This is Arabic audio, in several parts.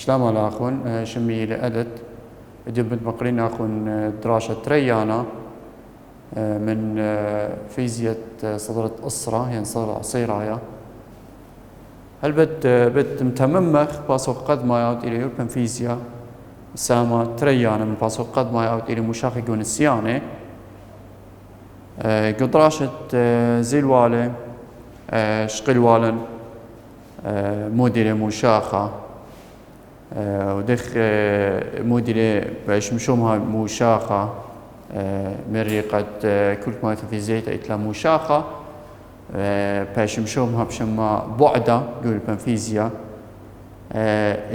شلام الأخون شمي لأدت جبت مقرين أخون دراسة تريانا من فيزياء صدرة أسرة يعني صدرة عصيرة هل بت متممخ باسو قد ما يعود إلى يوربن فيزياء ساما تريانا من باسو قد ما يعود إلى مشاخقون السيانة قدراشة زيلوالة شقلوالن موديل مشاخة ودخ موديل باش مشومها مشاخة مريقة كل ما في زيت إتلا مشاخة باش مشومها بشما بعدة يقول بنفيزيا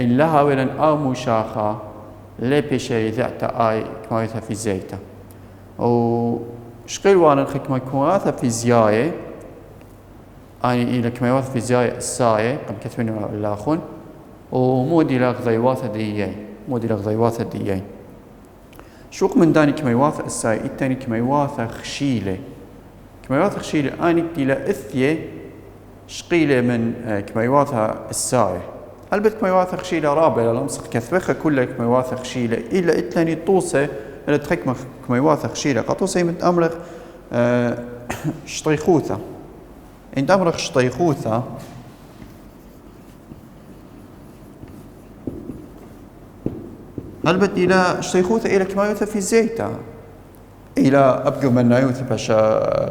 إن لها ولن أو مشاخة لي بيشي ذات آي كما في زيتا وشقيل وانا الخكمة كماثة فيزيائي أي إلى كماثة فيزيائي الساية قم كثمين الآخون وموديل غضيوات ديين موديل غضيوات ديين شوق من داني كماثة الساية التاني كماثة خشيلة كماثة خشيلة أني إلى إثية شقيلة من كماثة الساية البت كماثة خشيلة رابعة لمسخ كثبخة كلها كماثة خشيلة إلا إتلاني طوسة إلا تحكم كماثة خشيلة قطوسة من أمرخ شطيخوثة إن أمرخ شطيخوثة البت إلى شطيخوثة إلى كماثة في زيتا إلى أبقوا من نايوث باش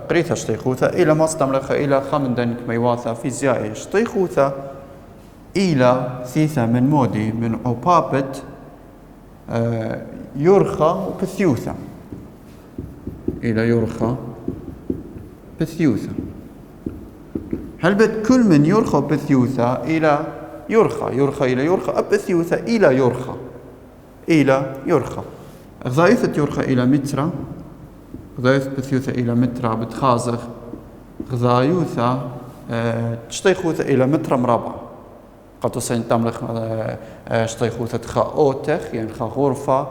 قريثة شطيخوثة إلى ما استمرخ إلى خمدن كماثة في زيائي شطيخوثة إلى ثيثة من مودي من عبابة يرخى وبثيوثة إلى يرخى بثيوثة هل بد كل من يرخى وبثيوثة إلى يرخى إلى يرخى بثيوثة إلى يرخى غضايثة يرخى إلى مترا غضايثة بثيوثة إلى مترا بتخازخ غضايوثة تشتيخوثة إلى مترا مربع قد سين تملخ شطيخوثة خاوتخ يعني خا غرفة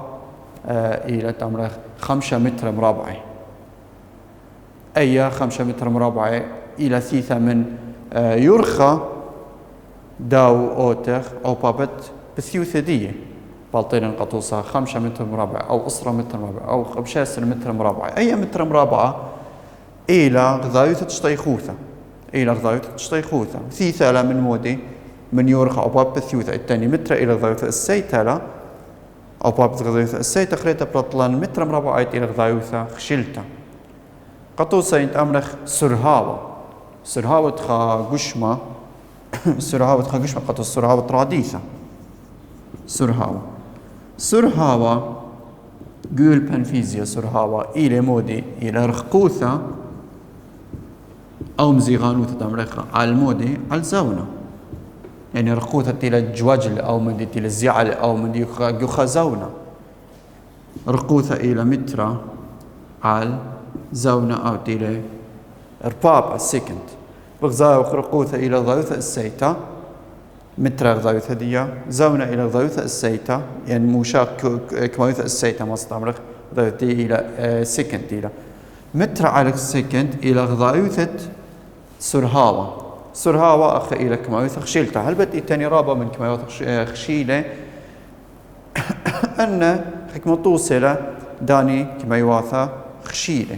إلى تملخ 5 متر مربع أي 5 متر مربع إلى ثيثة من يرخى داو أوتخ أو بابت بثيوثة دي بالطين قطوسة 5 متر مربع أو أسرة متر مربع أو 15 متر مربع أي متر مربع إلى غضايوثة تشطيخوثة ثيثة لا من مودي من يورخ أو باب بثيوثة الثاني متر إلى غضايوثة السيتة أو باب غضايوثة السيتة خريطة بلطلان متر مربع إلى غضايوثة خشلتة قطوسة إنت أمرخ سرهاوة خا قشمة قطوسة سرهاوة راديثة سرهاوة قول بنفيزيا سرهاوة إلى مودي إلى رخقوثة أو مزيغانوثة تمرخ على المودي على الزونة يعني رخوثة إلى الجوجل أو من إلى الزعل أو من يخزونة رخوثة إلى مترا على زونة أو إلى رباب السكند بغزاو رخوثة إلى غضايوثة السيتة مترا غضايوثة ديا زونة إلى غضايوثة السيتة يعني موشاق كمايوثة السيتة ما استمرخ غضايوثة إلى سكند إلى مترا على السكند إلى غضايوثة سرهاوة أخ إلى كمايوثة خشيلته هل بد إتاني رابا من كمايوثة خشيلة أن حكمة توصل داني كمايوثة خشيلة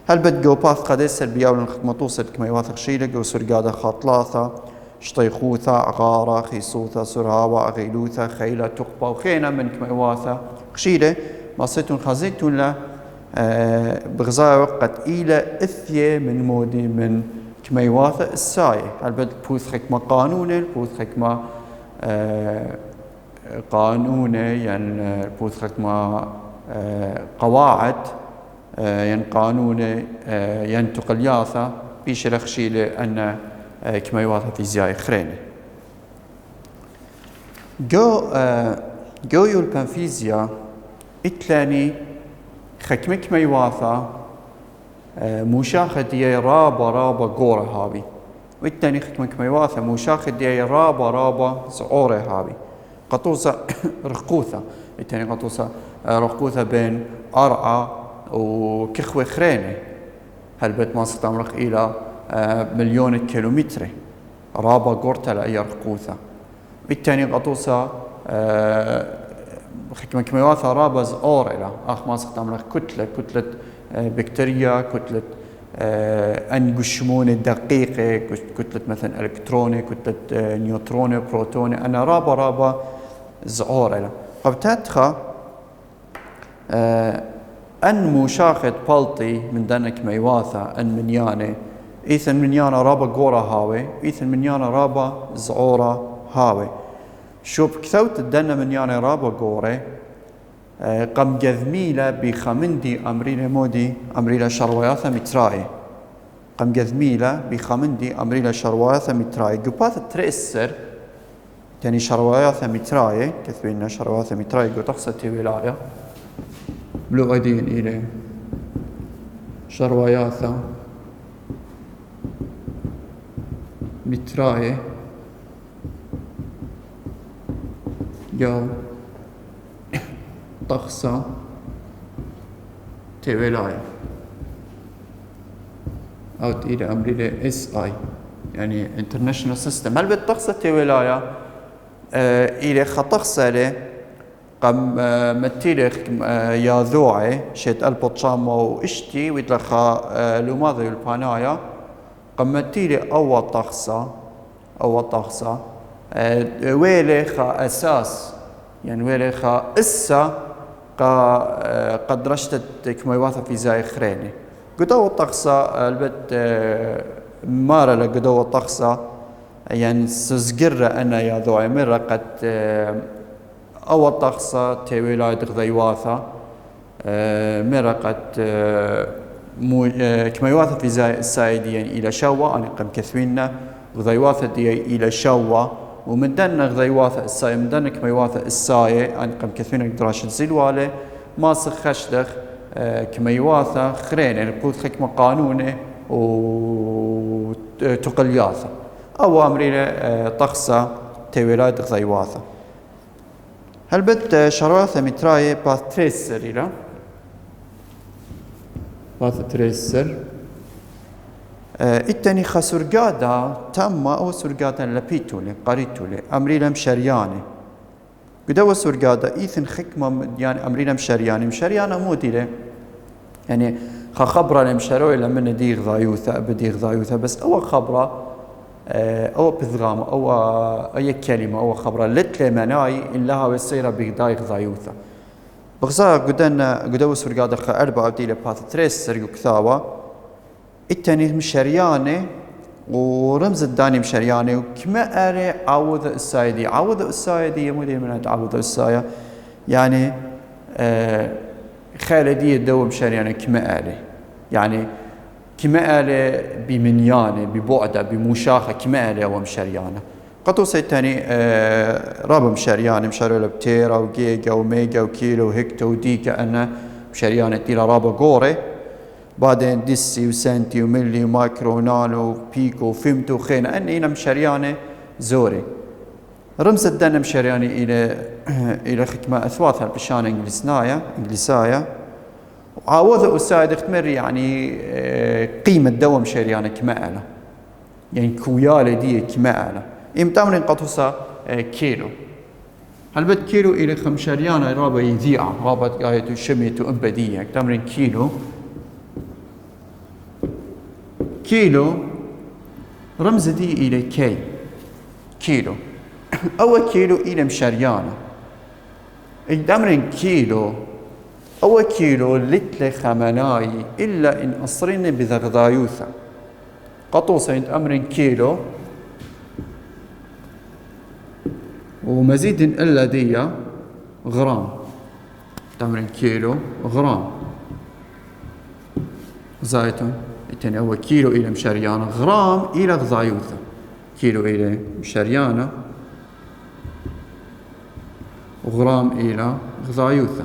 هل بد جوباث قدس البياول الحكمة توصل كمايوثة خشيلة جو سرقادة خاطلاثة شطيخوثة عغارة خيصوثة سرهاوة أغيلوثة خيلة تقبى وخينة من كمايوثة خشيلة ما صيتون خزيتون له بغزاء وقت إلى إثية من مودي من كميواثة الساية هل بد بوث حكمة قانونة بوث حكمة قانونة يعني بوث حكمة قواعد يعني قانونة ينتقل ياثة بيش رخشيلة أن كميواثة فيزيائي خريني جو يولبان فيزياء إتلاني خكمك ميواثا مشاخة دي رابا قورة هابي والتاني خكمك ميواثا مشاخة دي رابا سعورة هابي قطوسة رقوثة التاني قطوسة رقوثة بين أرعى وكخوة خرينة هل بيت ما ستمرق إلى 1,000,000 كيلومتر رابا قورتا لأي رقوثة الثاني قطوسة كميواثا رابز أوريلا ما استخدم لك كتلة بكتيريا، كتلة أنجشمون دقيقة، كتلة مثلا إلكتروني، كتلة نيوتروني، بروتوني، أنا رابا زعوريلا قبتاتخا أن مشاخد بالطي من دنك ميواثا أن منيانة إيثن منيانا رابا قورا هاوي، إيثن منيانا رابا زعورا هاوي. شوف كثوت الدنا منيانا رابا قوري قم جذميلة بخمندي أمريلا مودي أمريلا شروياثا متراي، قم جذميلة بخمندي أمريلا شروياثا متراي قبات تريسر يعني شروياثا متراي كثبينا شروياثا متراي قو تقصتي ولاية بلو أيدين إلي شروياثا متراي يو طخصة تيولايا أو إلى أمريكا SI يعني International System. هل بالطخصة تيولايا إلى خطخصة له قم متيلخ يا ذوعي شيت البطشامو وإشتي ويتلخا لماذا البانايا قم متيلي أول طخصة ويلخا أساس يعني ويلخا إسا قد رشتت كميواثا في زاي خريني قدوة طقسة البت مارا لقدوة طقسة يعني سزقر أنا يا ذوعي مرة قد أول طقسة تيويلاي دغذيواثا مرة قد كميواثا في زاي السايدي يعني إلى شوا أنا قم كثويننا غذيواثا دي إلى شوا ومن دنا غذيواثا الساي من دنا كميواثا الساي أنا قم كثويننا قدراش الزلوالي ما سخشدخ كميواثا خرين يعني قوت خكمة قانوني وتقلياثا أو أمرينا طقسة تيويلاي دغذيواثا. هل بد شرواثا متراي باث تريسر إلى باث تريسر التاني خسرقادا تم أو سرقادا لبيتولي قريتولي أمرينا مشرياني قدوا سرقادا إيثن خكمة يعني أمرينا مشريانة موديلة يعني خبرة لمشروع لما نديغ ضايوثة بس أول خبرة أو بذغام أو أي كلمة أو خبرة لتلي مناي إن لها وسيرة بغدايغ ضايوثة بغزا قدوا سرقادا خا أربعة وديلة باث تريسر يكثاوة التاني مشرياني ورمز الداني مشرياني وكما أري عوض السايدي يمودي من عوض السايا يعني خالدية دو مشرياني كما أري يعني كما أري بمنياني ببعدة بمشاخة كما أري أو مشريانة قطوسة التاني رابع مشرياني مشاريو لبتيرا وجيجا وميجا وكيلو وهكتو وديكا أنا مشرياني تيلا رابع قوري بعدين ديسي وسنتي وملي ومايكرو ونانو وبيكو وفيمتو وخينا أني مشرياني زوري رمز الدنا مشرياني إلى خكمة أثواثها بشان إنجليسايا وعاوضة أسايد اختمر يعني قيمة دوا مشرياني كمائلة يعني كويالة دي كمائلة إمتامرين قطوسة كيلو هل بد كيلو إلى خمشرياني رابا يذيع رابا قاية شمية وإبدية تمرين كيلو رمز دي إلى كيلو أول كيلو إلى مشريانة الدمرين كيلو أول كيلو لتل خمناي إلا إن أصرين بذغضايوثا قطوسة أمرين كيلو ومزيد إلا دي غرام تمرين كيلو غرام زايتون التاني أول كيلو إلى مشريانة غرام إلى غضايوثا كيلو إلى مشريانة وغرام إلى غضايوثا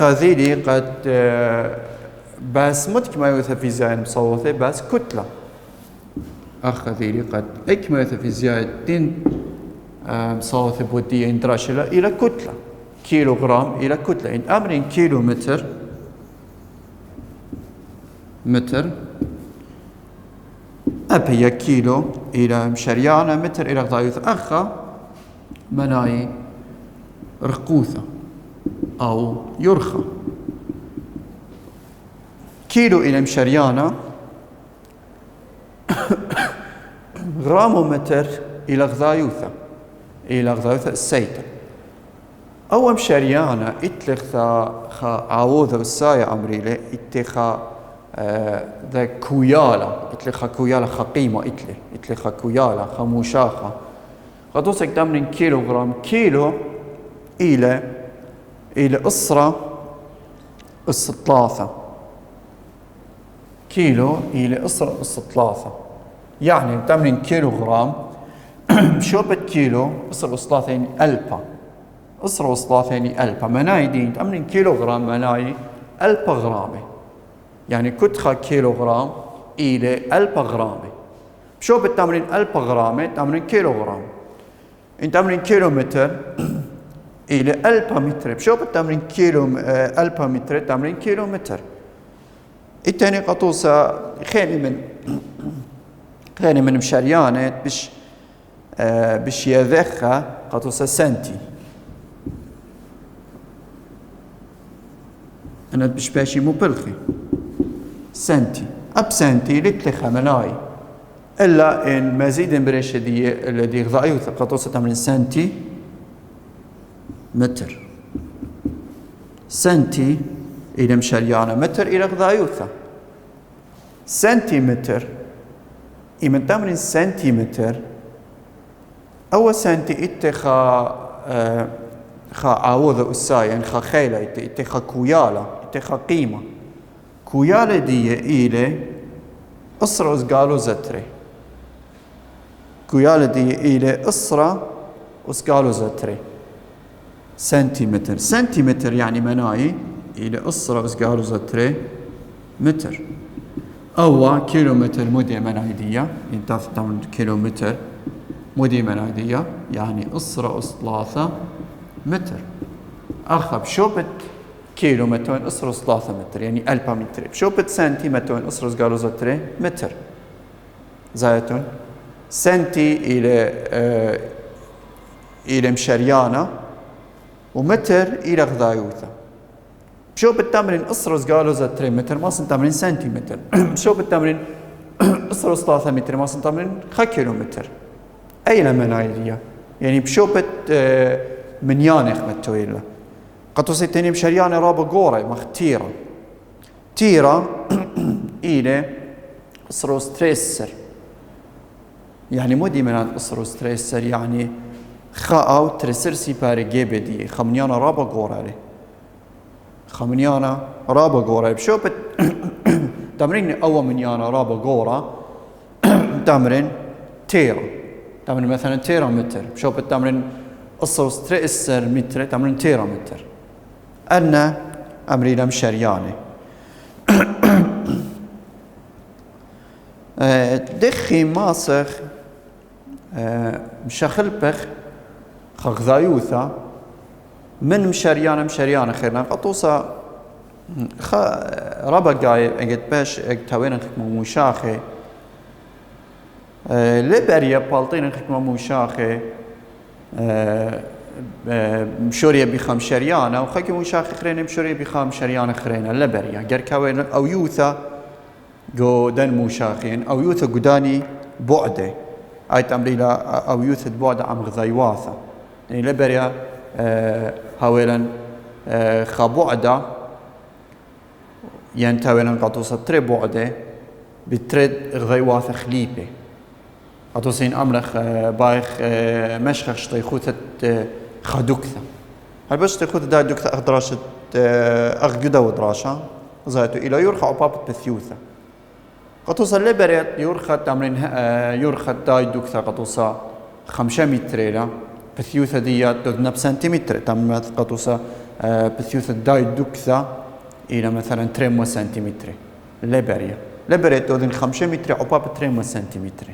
ذيلي قد بس متكما يوثا فيزياء مصوثة بس كتلة ذيلي قد إكما يوثا فيزياء دين مصوثة بودية اندراشلة إلى كتلة كيلو غرام إلى كتلة إن أمرين كيلو أبهي كيلو إلى مشريانة متر إلى غضايوثة أخا مناي رقوثة أو يرخى كيلو إلى مشريانة غرامومتر إلى غضايوثة السيتة أو مشريانة خا عوضة والساية أمريلي إتلخا ذا كويالا إتلخا كويالا خقيمة إتلخا كويالا خموشاخة قدوسك 8 كيلوغرام كيلو إلى أسرة الثلاثة كيلو إلى أسرة الثلاثة يعني 8 كيلوغرام شوبة كيلو أسرة الثلاثة يعني ألبا أسرة الثلاثة يعني ألبا مناي دين 8 كيلوغرام مناي ألبا غرامي يعني كتخة كيلوغرام إلى ألبا غرامي شوبة 8 ألبا غرامي 8 كيلوغرام إن 8 كيلومتر إلى ألبا متر بشوبة 8 كيلو ألبا متر 8 كيلومتر التاني قطوسة خيني من مشاريانة بش يذخها قطوسة سنتي أنا بش باشي مبلخي سنتي أب سنتي لتلخها مناي إلا إن مزيد بريش الذي غضايو قطوسة 8 سنتي متر سنتي إلى مشاريانة متر إلى غضايوثة سنتيمتر إمن 8 سنتيمتر أول سنتي إتخا عوضة أسايا خا خيلة إتخا كويالة إتخا قيمة كويالة دي إلى أسرة أسقالو زتري كويالة دي إلى أسرة أسقالو زتري سنتيمتر يعني مناي إلى أسرة أسقالو زتري متر أو كيلومتر مدي منايدية ينتفع 8 كيلومتر مدي منايدية يعني أسرة ثلاثة متر أخذ بشوبة كيلومتر أسرة ثلاثة متر يعني 1000 متر بشوبة سنتيمتر أسرة أسقالو زتري متر زايتون سنتي إلى مشريانة ومتر إلى غضايوثة شو بالتمرين أسرة قالوا زاد 3 متر ما صن تمرين سنتيمتر شو بالتمرين أسرة 3 متر ما صن تمرين 5 كيلومتر أي لمنايرية يعني بشوبة منيانة خمتويلا قطوسي تاني مشريانة رابا قوري مختيرة تيرة إلى أسرة ستريسر يعني مودي من أسرة ستريسر يعني خاو ترسر سيباري جيبه دي خمنيانة رابا قوري خمنيانا رابا غورا بشوبة تمرين أول منيانا رابا غورا تمرين تيرا تمرين مثلا تيرا متر بشوبة تمرين أصوص تريسر متر تمرين تيرا متر أنا أمرينا مشارياني دخي ماسخ مشاخل بخ خغذايوثا من مشاريانة خيرنا قطوسا ربا جاي اجت باش اجتوين خكمة موشاخي لبريا بالطين خكمة موشاخي مشوريا بخام شريانة وخكي موشاخي خرينا مشوريا بخام شريانة خرينا لبريا جر كوين او يوثا جو دن موشاخين او يوثا قداني بعده اي تمريلا او يوثا بعده عم غذايواثا يعني لبريا هاولا خبعدة ينتوينا قطوسة تري بعدة بترد غيواث خليبة قطوسين أمرخ بايخ مشخخ شطيخوثة خدوكثة هل باش تخوثة دا دوكثة أخدراشة أخجدة ودراشة زايتو إلى يرخى عبابة بثيوثة قطوسة اللي بريت يرخى تمرين يرخى دا دوكثة قطوسة 5 متريلا بثيوثة ديات دودنا بسنتيمتر تم قطوسة بثيوثة داي دوكثة إلى مثلا 3 سنتيمتر لبريت دودن 5 متر عباب 3 سنتيمتر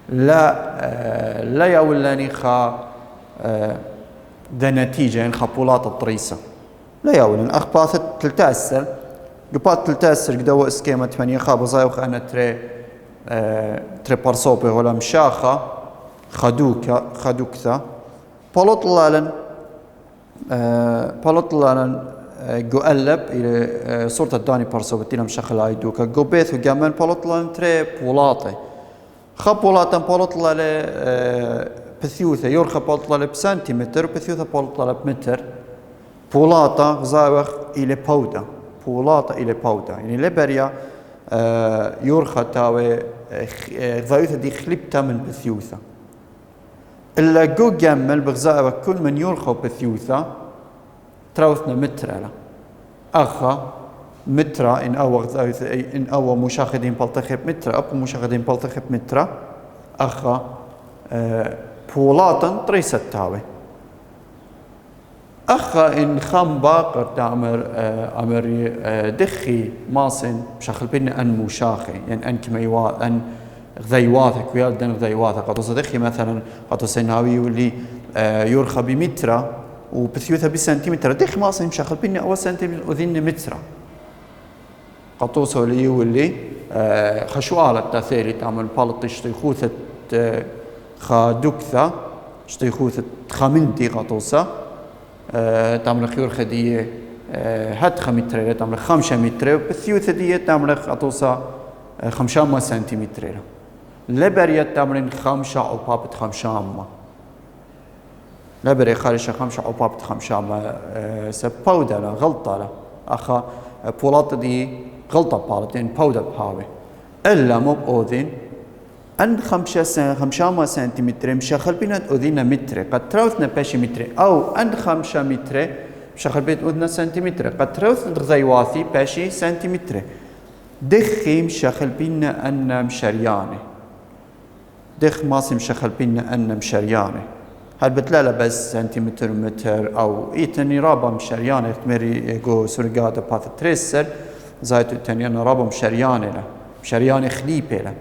لا يولاني خا ده نتيجة يعني خبولات الطريسة لا يولن أخباثت تلتأثر قبات تلتأثر قدوا إسكيمة 8 خابزاي وخانا تري تريبارسوبي ولا مشاخة خدوكثا بالوطلالن قلب إلى صورة الداني بارسوبتينا مشاخة عيدوكا قبيث وقامن بالوطلالن تري بولاطي خبولاتا بالوطلالة بثيوثة يورخا بالوطلالة بسنتيمتر وبثيوثة بالوطلالة بمتر بولاطا غزاوخ إلى بودا بولاطا إلى بودا يعني لبريا يورخا تاوي غزاوثة دي خلبتا من بثيوثة إلا جو جمل بغزاوة كل من يورخا بثيوثة تراوثنا متر أخا متر إن أو غزاوثة إن أو مشاخدين بالتخب متر أبو مشاخدين بالتخب متر أخا بولاطا تريست تاوي أخا إن خام باقر أمر دخي ماسن بشخل بينا أن مشاخي يعني أن كميوات أن غذيواثك ويالدن غذيواثك قطوس دخي مثلا قطوس ناوي يولي يرخى بمتر وبثيوثة بسنتيمتر دخي ماسن بشخل بينا أول سنتيمتر أذن متر قطوس يولي خشوالة تاثيري تعمل بالطي شتيخوثة خادوكثة شتيخوثة خامنتي قطوسة تعمل خيور خدية هاد 5 متر تعمل 5 متر وبالثيوثة دي تعمل قطوسة 5 سنتيمتر لبرية تعمل 5 أو بابت 5 لبرية خارجة 5 أو بابت 5 سبودة لا غلطة لا أخا بولات دي غلطة بالتين بودة بهاوي إلا مو بأذن أن 5 سنتيمتر مشاخل بينات أذينا متر قد تراوثنا باشي متر أو أن 5 متر مشاخل بينات أذنا سنتيمتر قد تراوث الغزيواثي باشي سنتيمتر دخي مشاخل بينا أن مشرياني دخ ماسي مشاخل بينا أن مشرياني هل بتلالا بس سنتيمتر متر أو إيتني رابا مشرياني تمري جو سورقادة باث تريسر زايتو تانيانا رابا مشرياني له مشرياني خليبي له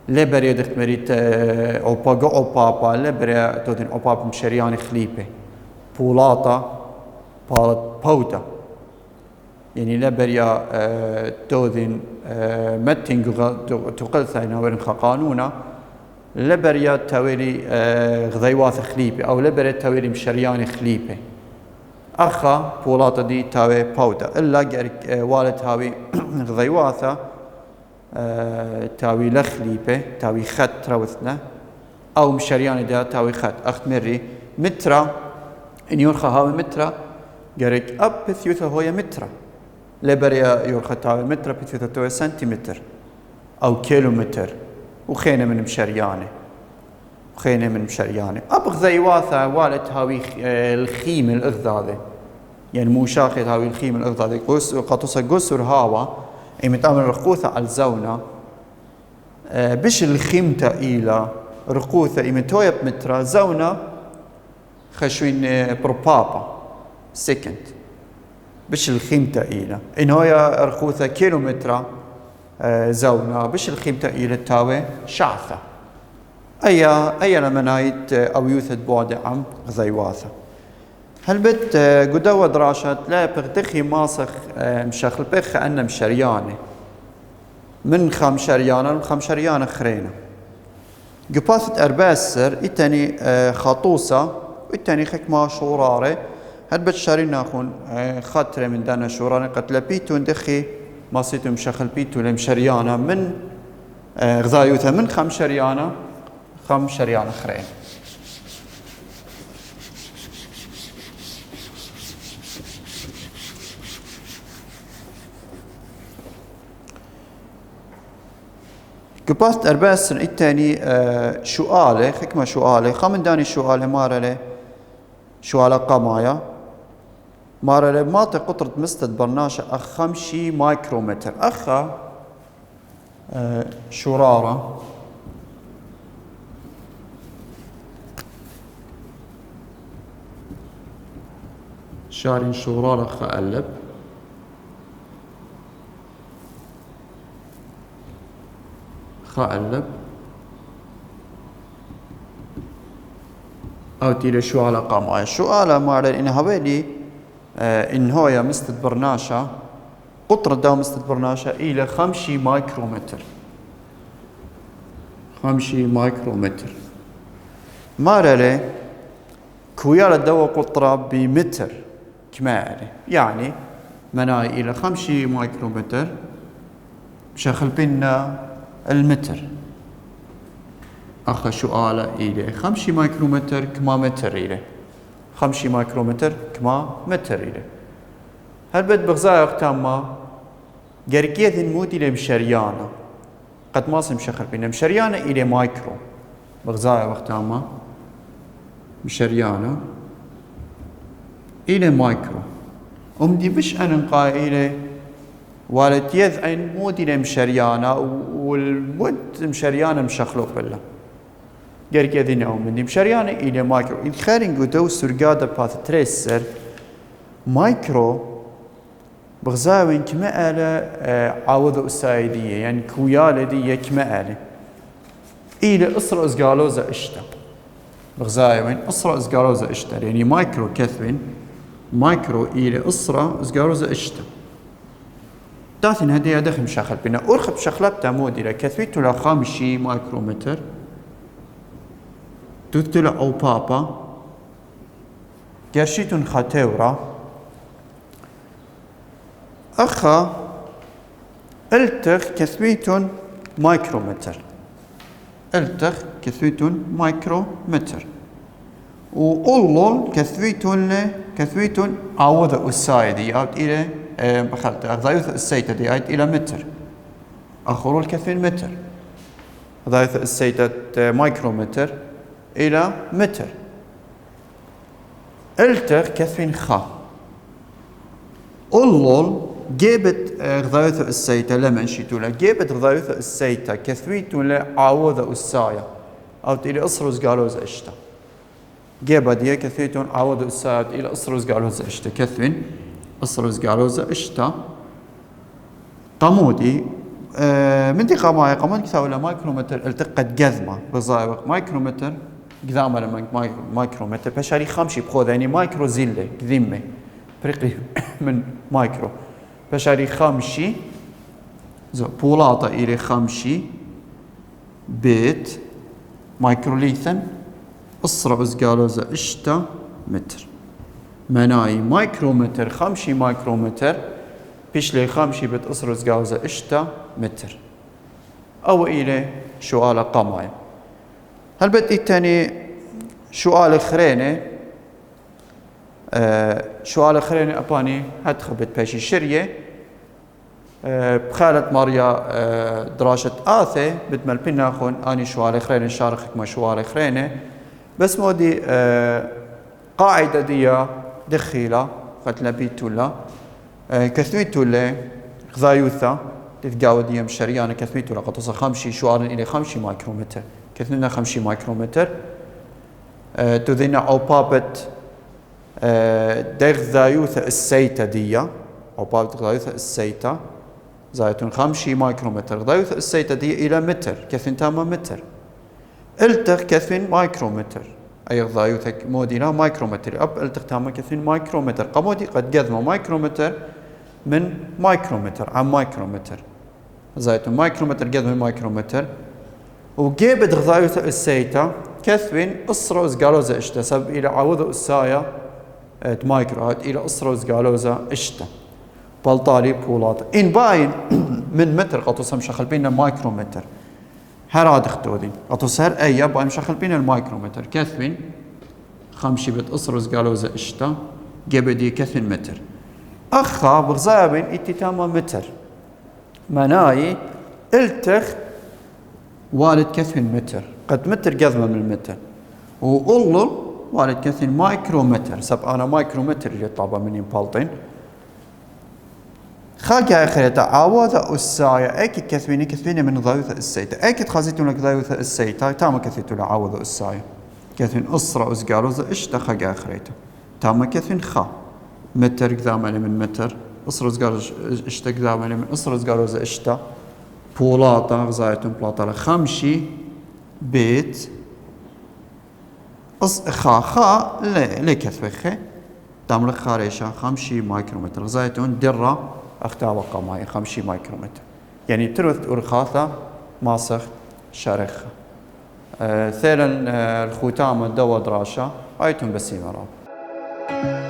لبري دخت مريت أوباقا أوبابا لبري تودين أوبابا مشرياني خليبي بولاطا بودا يعني لبريا تودين متين تقل ثاينا ورن قانونا لبريا تاويلي غذيواث خليبي أو لبريا تاويلي مشرياني خليبي أخا بولاطا دي تاوي بودا إلا والد هاوي غذيواثا تاوي لخليبه تاوي خط تروثنا أو مشرياني دا تاوي خط أخت مري مترا إن يورخا هاوي مترا قريك أب بثيوثا هويا مترا لبريا يورخا تاوي مترا بثيوثا توي سنتيمتر أو كيلومتر وخينا من مشرياني أب غذيواثا والد هاوي الخيم الأغذاذي يعني مو شاخد هاوي الخيم الأغذاذي قطوسا قسر هاوا متعمل رقوثة على الزونة بش الخيمة إلى رقوثة إمتوية بمترا زونة خشوين بروبابا سكند بش الخيمة إلى إن هي رقوثة كيلومترا زونة بش الخيمة إلى تاوي شعثة أي لمنايت أو يوثد بعد عم غزيواثة هل بت قدوة دراشات لا بغتخي ماسخ مشاخل بخ أنا مشرياني من 5 شريانة و5 شريانة خرينة قباثة أرباسر إتاني خاطوسة وإتاني خكما شوراري هل بت شارين ناخون خاطرة من دانا شوراري قد لبيتو ندخي ماسيتو مشاخل بيتو لمشريانة من غزايوثة من 5 شريانة 5 شريانة خرينة قباست أرباسن التاني شؤالة خكمة شؤالة خامن داني شؤالة مارلة شؤالة قمايا مارلة ماطي قطرة مستد برناشة أخمشي مايكرومتر أخا شرارة شارين شرارة خقلب خقلب أو تيلي شو على قامة شو على مارل إن هوالي إن هويا مستد برناشة قطرة داو مستد برناشة إلى 5 مايكرومتر 5 مايكرومتر. مارله كويالا دوا قطرة بمتر كمالي، يعني مناي إلى 5 مايكرومتر بشخل بينا المتر. أخا سؤال إلى 5 مايكرومتر كما متر إلى 5 مايكرومتر كما متر إلى هل بد بغزايا تامة قرقية المود إلى مشريانة قد ما مشخل بينا مشريانة إلى مايكرو بغزايا وقتامة مشريانة إلى مايكرو أمدي بش أنا قائلة والد يذعن مود إلى مشريانة والمود مشريانة مشخلوق بالله قرق يذين أمدي مشريانة إلى مايكرو الخارن قدو سرقادة باث تريسر مايكرو بغزاوين كما آلة عوض أسايدية يعني كويالة دي كما آلة إلى إصر أزقالوزة إشتا بغزاوين إصر أزقالوزة إشتا يعني مايكرو كثوين مايكرو إلى إصر أزقالوزة إشتا داثن هدي دخل مشاخل بنا أرخب شخلبتا موديلا كثويتو لا 5 مايكرومتر دوتو أو بابا قرشيتون خاتورا أخا التخ كثويتون مايكرومتر التخ كثويتون مايكرومتر وقلل كثويتون عوض أسايدي أو إلى بخلت ضايث السيتة دي أيد إلى متر أخرو الكثوين متر ضايث السيتة مايكرومتر إلى متر التخ كثوين خا قلل جيبت غضايث السيتة لما نشيتولا جيبت غضايث السيتة كثويتولا عوض أسايا أو إلى أصرز قالوز أشتا جيبت دي كثويتون عوض أسايا إلى أصرز قالوز أشتا كثوين أصرز قالوزة إشتا طمودي منطقة ما يقمن كثاولا مايكرومتر التقت جذمة بزايق مايكرومتر قدامة لما مايكرومتر بشاري 5 بخوذ يعني مايكرو زيلة قذمة فريقي من مايكرو بشاري 5 بولاطة إلى 5 بيت مايكروليثن أصرز قالوزة إشتا متر مناي مايكرومتر 5 مايكرومتر بيشلي 5 بتصرز جاوزة إشتا متر أو إلى سؤال قماي هل بدي تاني سؤال خرينة سؤال خرينة أباني هتخبت باشي شرية بخالة ماريا دراسة آثة بدمل بناخون أني سؤال خرينة شارخك ما سؤال خرينة بس مودي قاعدة دي دخيلة قد لبيتولا كثويتولا غذايوثا تتقاود يم شريانة كثويتولا قد تصل 5 شوار إلى 5 مايكرومتر كثوينا 5 مايكرومتر تذينا أو بابت دير غذايوثا السيتا ديا أو بابت غذايوثا السيتا زايتون 5 مايكرومتر غذايوثا السيتا دي إلى متر كثوين تاما متر التر كثوين مايكرومتر أي غضايوثك مودينا مايكرومتر أب التقتام كثين مايكرومتر قمودي قد قذمه مايكرومتر من مايكرومتر عن مايكرومتر زايتو مايكرومتر قذمه مايكرومتر وجيبت غضايوث السيتا كثوين أسرة قالوزة إشتا سب إلى عوض السايا مايكرو إلى أسرة قالوزة إشتا بالطالي بولات إن باين من متر قطوسم شخل بينا مايكرومتر هراد اختودي أتصهر أي باين شخل بين المايكرومتر كثوين 5 بتصرز قالوزة إشتا جبدي كثوين متر أخا بغزابين اتتاما متر مناي التخ والد كثوين متر قد متر قذمة من المتر وقلل والد كثوين مايكرومتر سب أنا مايكرومتر اللي طابا مني بالطين خاقة آخرة عاوضة السايا أكيد كثويني من ضايوثة السيتا أكيد خازيتون لك ضايوثة السيتا تاما كثيتو لعاوضة السايا كثوين أسرة أسقاروزة إشتا خاقة آخرة تاما كثوين خا متر قدامة من متر أسرة أسقاروزة إشتا قدامة من أسرة أسقاروزة إشتا بولاطة غزايتون بلاطة 5 بيت خا ليه كثوي خي تامل خاريشة 5 مايكرومتر غزايتون درة أختار وقامها 5 مايكرومتر يعني تروث أرخاثة ماسخ شارخة ثيرن الختام الدوا دراشة أيتم بسيمة راب.